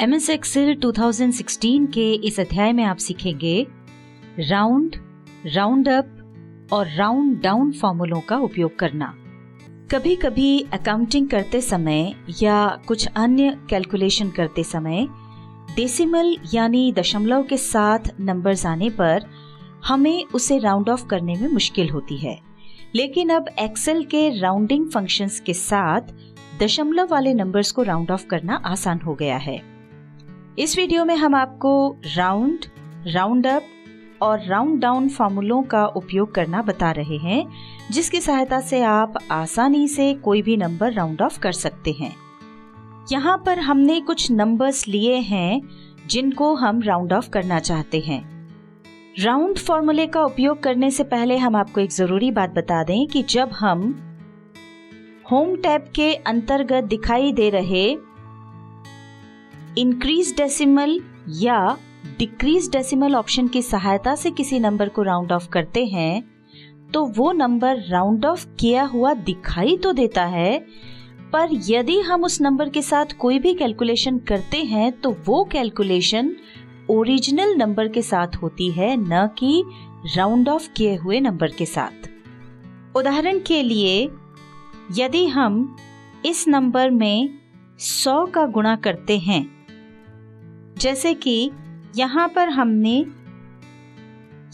MS Excel 2016 के इस अध्याय में आप सीखेंगे राउंड, राउंड अप और राउंड डाउन फॉर्मूलों का उपयोग करना। कभी कभी अकाउंटिंग करते समय या कुछ अन्य कैलकुलेशन करते समय डेसिमल यानी दशमलव के साथ नंबर्स आने पर हमें उसे राउंड ऑफ करने में मुश्किल होती है। लेकिन अब एक्सेल के राउंडिंग फंक्शंस के साथ दशमलव वाले नंबर्स को राउंड ऑफ करना आसान हो गया है। इस वीडियो में हम आपको राउंड, राउंड अप और राउंड डाउन फॉर्मूलों का उपयोग करना बता रहे हैं, जिसकी सहायता से आप आसानी से कोई भी नंबर राउंड ऑफ कर सकते हैं। यहाँ पर हमने कुछ नंबर्स लिए हैं जिनको हम राउंड ऑफ करना चाहते हैं। राउंड फॉर्मूले का उपयोग करने से पहले हम आपको एक जरूरी बात बता दें कि जब हम होम टैब के अंतर्गत दिखाई दे रहे इंक्रीज डेसिमल या डिक्रीज डेसिमल ऑप्शन की सहायता से किसी नंबर को राउंड ऑफ करते हैं तो वो नंबर राउंड ऑफ किया हुआ दिखाई तो देता है, पर यदि हम उस नंबर के साथ कोई भी कैलकुलेशन करते हैं तो वो कैलकुलेशन ओरिजिनल नंबर के साथ होती है, न कि राउंड ऑफ किए हुए नंबर के साथ। उदाहरण के लिए यदि हम इस नंबर में 100 का गुणा करते हैं, जैसे कि यहाँ पर हमने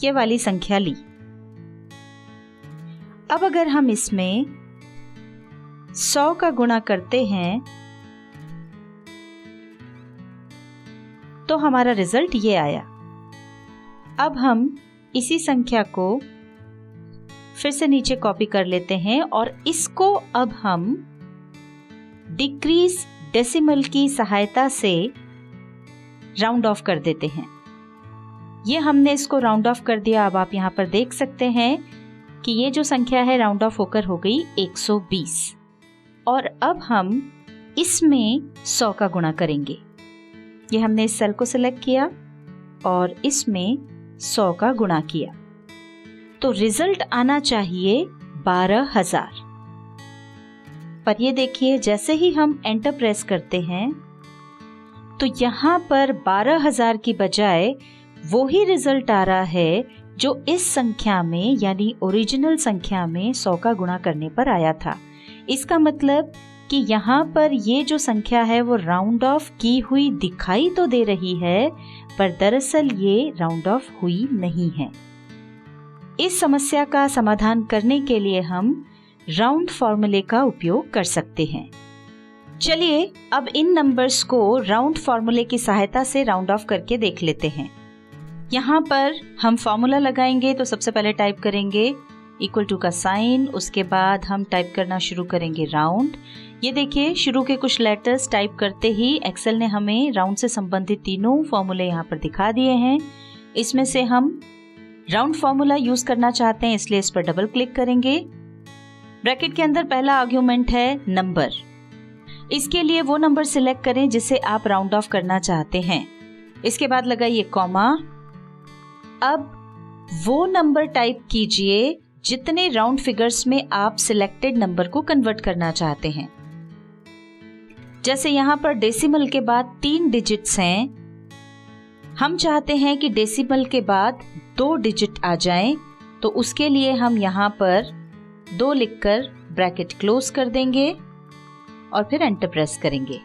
ये वाली संख्या ली। अब अगर हम इसमें 100 का गुणा करते हैं तो हमारा रिजल्ट ये आया। अब हम इसी संख्या को फिर से नीचे कॉपी कर लेते हैं और इसको अब हम डिक्रीज डेसिमल की सहायता से राउंड ऑफ कर देते हैं। ये हमने इसको राउंड ऑफ कर दिया। अब आप यहाँ पर देख सकते हैं कि ये जो संख्या है राउंड ऑफ होकर हो गई 120। और अब हम इसमें 100 का गुणा करेंगे। ये हमने इस सेल को सिलेक्ट किया और इसमें 100 का गुणा किया तो रिजल्ट आना चाहिए 12,000। पर ये देखिए, जैसे ही हम एंटर प्रेस करते हैं तो यहाँ पर 12,000 की बजाय वो ही रिजल्ट आ रहा है जो इस संख्या में यानी ओरिजिनल संख्या में 100 का गुणा करने पर आया था। इसका मतलब कि यहाँ पर ये जो संख्या है वो राउंड ऑफ की हुई दिखाई तो दे रही है, पर दरअसल ये राउंड ऑफ हुई नहीं है। इस समस्या का समाधान करने के लिए हम राउंड फॉर्मूले का उपयोग कर सकते हैं। चलिए अब इन नंबर्स को राउंड फॉर्मूले की सहायता से राउंड ऑफ करके देख लेते हैं। यहाँ पर हम फॉर्मूला लगाएंगे तो सबसे पहले टाइप करेंगे इक्वल टू का साइन, उसके बाद हम टाइप करना शुरू करेंगे राउंड। ये देखिए, शुरू के कुछ लेटर्स टाइप करते ही एक्सेल ने हमें राउंड से संबंधित तीनों फॉर्मूले यहाँ पर दिखा दिए हैं। इसमें से हम राउंड फॉर्मूला यूज करना चाहते हैं, इसलिए इस पर डबल क्लिक करेंगे। ब्रैकेट के अंदर पहला आर्ग्यूमेंट है नंबर। इसके लिए वो नंबर सिलेक्ट करें जिसे आप राउंड ऑफ करना चाहते हैं। इसके बाद लगाइए कॉमा। अब वो नंबर टाइप कीजिए जितने राउंड फिगर्स में आप सिलेक्टेड नंबर को कन्वर्ट करना चाहते हैं। जैसे यहाँ पर डेसिमल के बाद 3 डिजिट्स हैं, हम चाहते हैं कि डेसिमल के बाद 2 डिजिट आ जाएं, तो उसके लिए हम यहाँ पर 2 लिखकर ब्रैकेट क्लोज कर देंगे और फिर एंटर प्रेस करेंगे।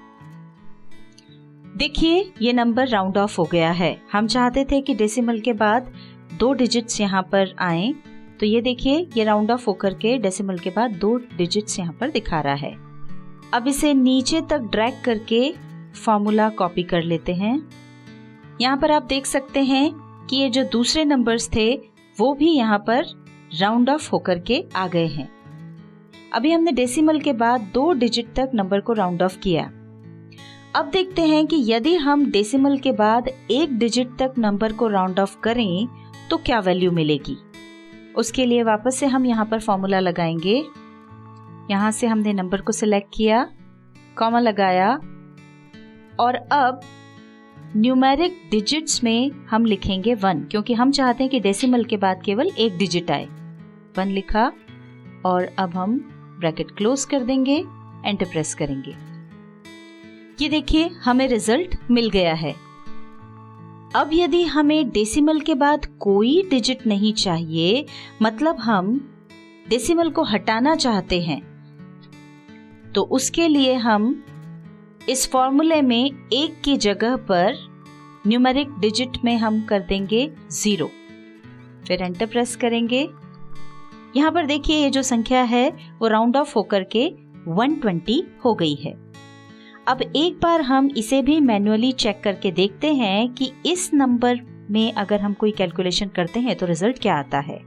देखिए, ये नंबर राउंड ऑफ हो गया है। हम चाहते थे कि डेसिमल के बाद 2 डिजिट्स यहाँ पर आएं, तो ये देखिए, ये राउंड ऑफ होकर के डेसिमल के बाद 2 डिजिट्स यहाँ पर दिखा रहा है। अब इसे नीचे तक ड्रैग करके फॉर्मूला कॉपी कर लेते हैं। यहाँ पर आप देख सकते हैं कि ये जो दूसरे नंबर्स थे वो भी यहाँ पर राउंड ऑफ होकर के आ गए हैं। अभी हमने डेसिमल के बाद 2 डिजिट तक नंबर को राउंड ऑफ किया। अब देखते हैं कि यदि हम डेसिमल के बाद 1 डिजिट तक नंबर को राउंड ऑफ करें तो क्या वैल्यू मिलेगी। उसके लिए वापस से हम यहाँ पर फॉर्मूला लगाएंगे। यहाँ से हमने नंबर को सिलेक्ट किया, कॉमा लगाया और अब न्यूमेरिक डिजिट्स में हम लिखेंगे 1, क्योंकि हम चाहते हैं कि डेसिमल के बाद केवल 1 डिजिट आए। 1 लिखा और अब हम ब्रैकेट क्लोज कर देंगे, एंटर प्रेस करेंगे। ये देखिए हमें रिजल्ट मिल गया है। अब यदि हमें डेसिमल के बाद कोई डिजिट नहीं चाहिए, मतलब हम डेसिमल को हटाना चाहते हैं, तो उसके लिए हम इस फॉर्मूले में एक की जगह पर न्यूमेरिक डिजिट में हम कर देंगे 0, फिर एंटर प्रेस करेंगे। यहाँ पर देखिए ये जो संख्या है वो राउंड ऑफ होकर के 120 हो गई है। अब एक बार हम इसे भी मैन्युअली चेक करके देखते हैं कि इस नंबर में अगर हम कोई कैलकुलेशन करते हैं तो रिजल्ट क्या आता है।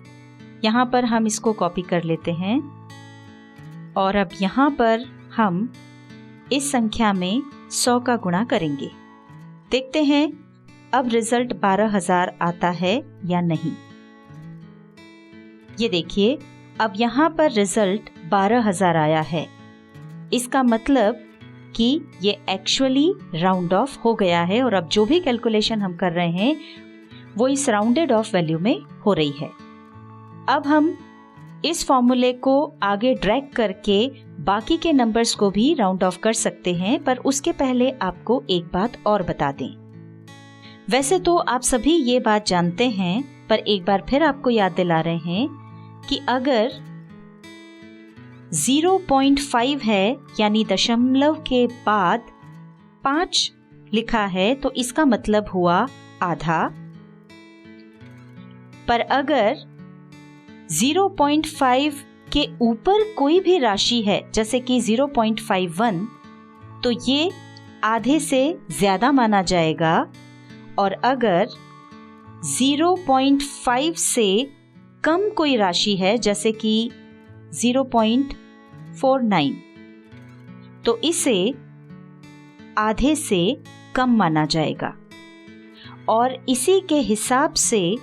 यहाँ पर हम इसको कॉपी कर लेते हैं और अब यहाँ पर हम इस संख्या में 100 का गुणा करेंगे। देखते हैं अब रिजल्ट 12,000 आता है या नहीं। ये देखिए अब यहाँ पर रिजल्ट 12,000 आया है। इसका मतलब कि ये एक्चुअली राउंड ऑफ हो गया है और अब जो भी कैलकुलेशन हम कर रहे हैं वो इस राउंडेड ऑफ वैल्यू में हो रही है। अब हम इस फॉर्मूले को आगे ड्रैग करके बाकी के नंबर्स को भी राउंड ऑफ कर सकते हैं, पर उसके पहले आपको एक बात और बता दें। वैसे तो आप सभी ये बात जानते हैं, पर एक बार फिर आपको याद दिला रहे हैं कि अगर 0.5 है यानी दशमलव के बाद 5 लिखा है तो इसका मतलब हुआ आधा, पर अगर 0.5 के ऊपर कोई भी राशि है जैसे कि 0.51 तो ये आधे से ज्यादा माना जाएगा, और अगर 0.5 से कम कोई राशि है जैसे कि 0.49 तो इसे आधे से कम माना जाएगा। और इसी के हिसाब से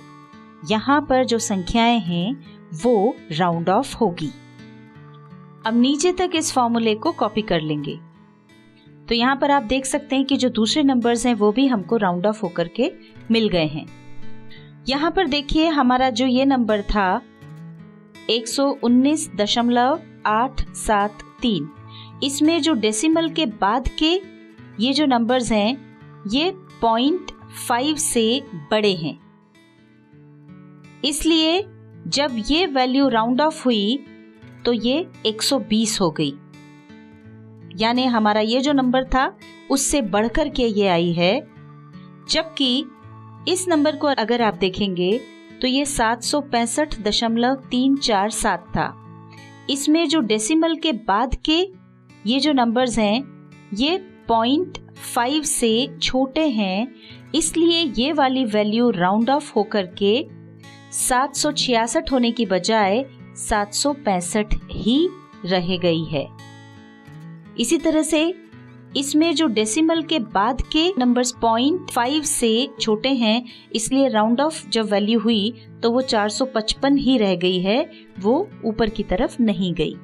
यहाँ पर जो संख्याएं हैं वो राउंड ऑफ होगी। अब नीचे तक इस फॉर्मूले को कॉपी कर लेंगे तो यहाँ पर आप देख सकते हैं कि जो दूसरे नंबर्स हैं वो भी हमको राउंड ऑफ होकर के मिल गए हैं। यहाँ पर देखिए हमारा जो ये नंबर था 119.873, इसमें जो डेसिमल के बाद के ये जो नंबर्स हैं ये 0.5 से बड़े हैं, इसलिए जब ये वैल्यू राउंड ऑफ हुई तो ये 120 हो गई। यानी हमारा ये जो नंबर था उससे बढ़कर के ये आई है। जबकि इस नंबर को अगर आप देखेंगे तो ये 765.347 था। इसमें जो डेसिमल के बाद के ये जो नंबर्स हैं ये 0.5 से छोटे हैं, इसलिए ये वाली वैल्यू राउंड ऑफ होकर के 766 होने की बजाय 765 ही रह गई है। इसी तरह से इसमें जो डेसिमल के बाद के नंबर्स 0.5 से छोटे हैं, इसलिए राउंड ऑफ जब वैल्यू हुई तो वो 455 ही रह गई है, वो ऊपर की तरफ नहीं गई।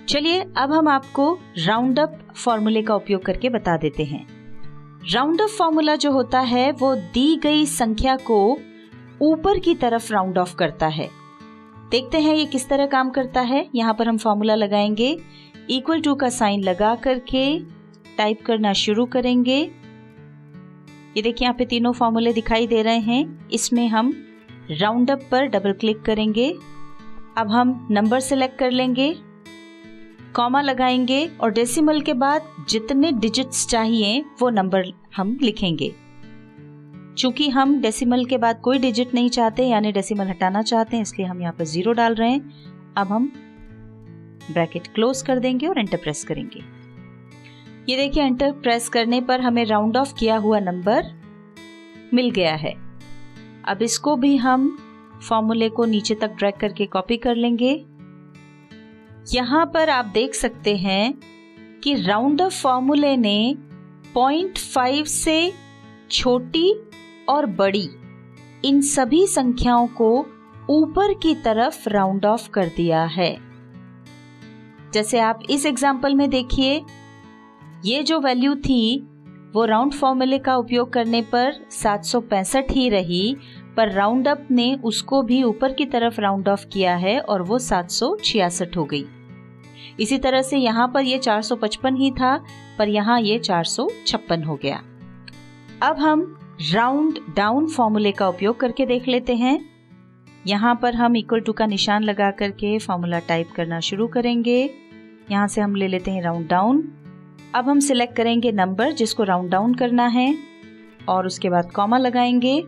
चलिए अब हम आपको राउंड अप फॉर्मूले का उपयोग करके बता देते हैं। राउंड अप फॉर्मूला जो होता है वो दी गई संख्या को ऊपर की तरफ राउंड ऑफ करता है। देखते हैं ये किस तरह काम करता है। यहाँ पर हम फॉर्मूला लगाएंगे, इक्वल टू का साइन लगा करके टाइप करना शुरू करेंगे। ये देखिए यहाँ पे तीनों फॉर्मूले दिखाई दे रहे हैं। इसमें हम राउंड अप पर डबल क्लिक करेंगे। अब हम नंबर सेलेक्ट कर लेंगे, कॉमा लगाएंगे और डेसिमल के बाद जितने डिजिट्स चाहिए वो नंबर हम लिखेंगे। चूंकि हम डेसिमल के बाद कोई डिजिट नहीं चाहते यानी डेसिमल हटाना चाहते हैं, इसलिए हम यहाँ पर 0 डाल रहे हैं। अब हम ब्रैकेट क्लोज कर देंगे और एंटर प्रेस करेंगे। ये देखिए एंटर प्रेस करने पर हमें राउंड ऑफ किया हुआ नंबर मिल गया है। अब इसको भी हम फॉर्मूले को नीचे तक ड्रैग करके कॉपी कर लेंगे। यहाँ पर आप देख सकते हैं कि राउंड ऑफ फॉर्मूले ने 0.5 से छोटी और बड़ी इन सभी संख्याओं को ऊपर की तरफ राउंड ऑफ कर दिया है। जैसे आप इस एग्जाम्पल में देखिए, ये जो वैल्यू थी वो राउंड फॉर्मूले का उपयोग करने पर 765 ही रही, पर राउंड अप ने उसको भी ऊपर की तरफ राउंड ऑफ किया है और वो 766 हो गई। इसी तरह से यहाँ पर ये 455 ही था, पर यहाँ ये 456 हो गया। अब हम राउंड डाउन फॉर्मूले का उपयोग करके देख लेते हैं। यहाँ पर हम इक्वल टू का निशान लगा करके फॉर्मूला टाइप करना शुरू करेंगे। यहाँ से हम ले लेते हैं राउंड डाउन। अब हम सिलेक्ट करेंगे नंबर जिसको राउंड डाउन करना है और उसके बाद कॉमा लगाएंगे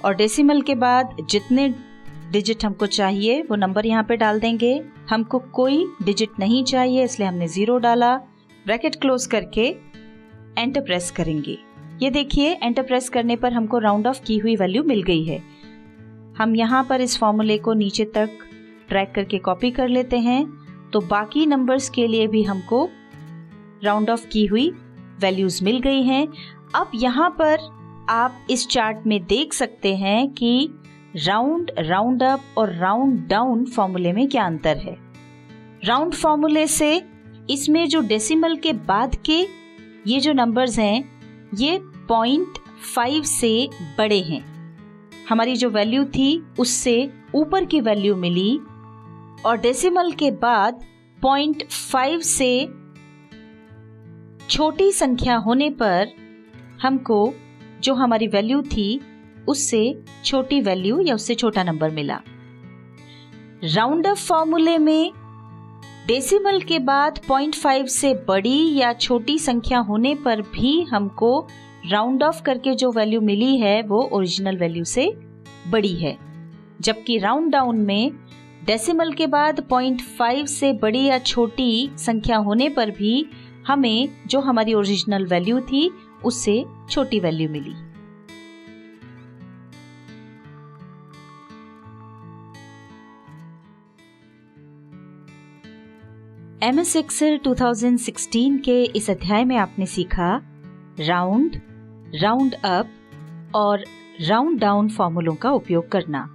और डेसिमल के बाद जितने डिजिट हमको चाहिए वो नंबर यहाँ पे डाल देंगे। हमको कोई डिजिट नहीं चाहिए इसलिए हमने 0 डाला। ब्रैकेट क्लोज करके एंटर प्रेस करेंगे। ये देखिए एंटर प्रेस करने पर हमको राउंड ऑफ की हुई वैल्यू मिल गई है। हम यहाँ पर इस फॉर्मूले को नीचे तक ड्रैग करके कॉपी कर लेते हैं तो बाकी नंबर्स के लिए भी हमको राउंड ऑफ की हुई वैल्यूज मिल गई हैं। अब यहाँ पर आप इस चार्ट में देख सकते हैं कि राउंड, राउंड अप और राउंड डाउन फॉर्मूले में क्या अंतर है। राउंड फॉर्मूले से इसमें जो डेसिमल के बाद के ये जो नंबर्स हैं ये 0.5 से बड़े हैं। हमारी जो वैल्यू थी उससे ऊपर की वैल्यू मिली और डेसिमल के बाद 0.5 से छोटी संख्या होने पर हमको जो हमारी वैल्यू थी उससे छोटी वैल्यू या उससे छोटा नंबर मिला। राउंड अप फॉर्मूले में डेसिमल के बाद 0.5 से बड़ी या छोटी संख्या होने पर भी हमको राउंड ऑफ करके जो वैल्यू मिली है वो ओरिजिनल वैल्यू से बड़ी है। जबकि राउंड डाउन में डेसिमल के बाद 0.5 से बड़ी या छोटी संख्या होने पर भी हमें जो हमारी ओरिजिनल वैल्यू थी उससे छोटी वैल्यू मिली। MS Excel 2016 के इस अध्याय में आपने सीखा राउंड, राउंड अप और राउंड डाउन फॉर्मूलों का उपयोग करना।